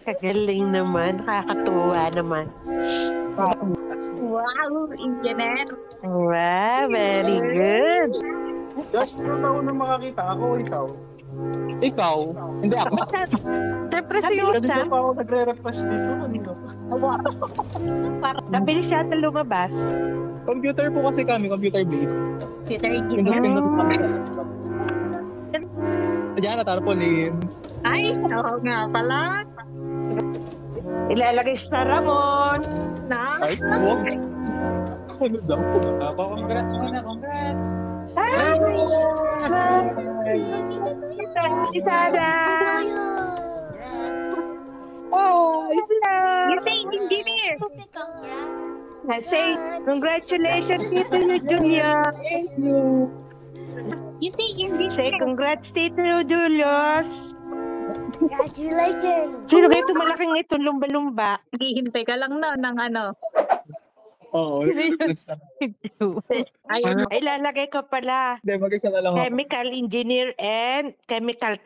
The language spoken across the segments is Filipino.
Kagaling naman, nakakatuwa naman. Wow, engineer. Wow, very good. Josh, ano taon na makakita? Ako o ikaw? Ikaw? Hindi ako. Siyempre si Kanina Usa, pa ako nagre-refresh dito. nabilis yata lumabas. Computer po kasi kami, computer-based. Computer Hindi engineer. pindot kami sa Diyan, tarpaulin. Ay, oo nga pala. Ilalagay sa Ramon. Na? Ay, huwag. Ano daw? Congrats muna, congrats. Si Sada. Oh, hello. You say engineer. Say, congratulations, Tito Julius. Thank you. You say Say, engineer. congrats, Tito Julius. Congratulations. Sino kayo ito malaking ito, lumba-lumba? Naghihintay ka lang na ng ano. Oo. Ayun. Ay, lalagay ko pala. Hindi, mag-isa na lang ako. Chemical engineer and chemical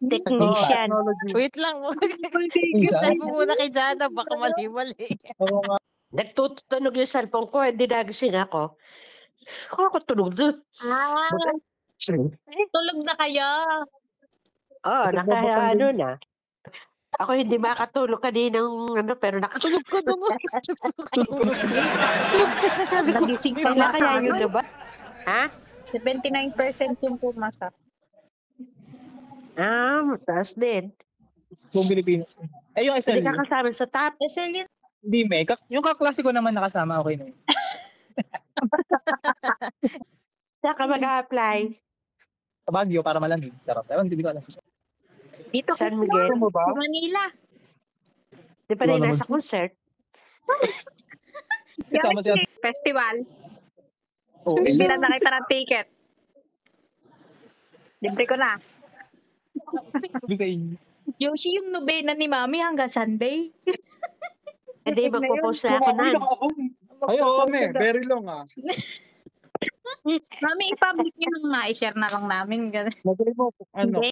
technician. Wait lang. Send mo muna kay Jana. Baka mali-mali. Oo nga. Nagtutunog yung cellphone ko, hindi nagising ako. Ako tulog doon. Ah, tulog na kayo. Oo, ano na. Ako hindi makatulog kaninang pero nakatulog ko doon. Nagising pa Kailan masa. kaya yun na ba? Ha? 79% yung pumasa. Taas din. Buong Pilipinas. Eh, yung Hindi SLU. ka kasama sa top. SL yun. Hindi, may. Yung kaklase ko naman nakasama, okay na yun. Saan ka mag-a-apply? Sa Baguio, para malamig. Sarap. Ewan, hindi ko alam. Dito San ko Miguel? Mo ba? sa Manila. Di pa rin Wala nasa naman. concert. Kasama siya. Festival. Oo. Hindi na nakita ng ticket. Libre ko na. Hindi sa inyo. Yoshi, yung nobena ni Mami hanggang Sunday. Hindi, magpo-post na ako na. Ay, oo, very long ah. Mami, i-public nyo nang ma-share na lang namin. Magaling mo. Ano?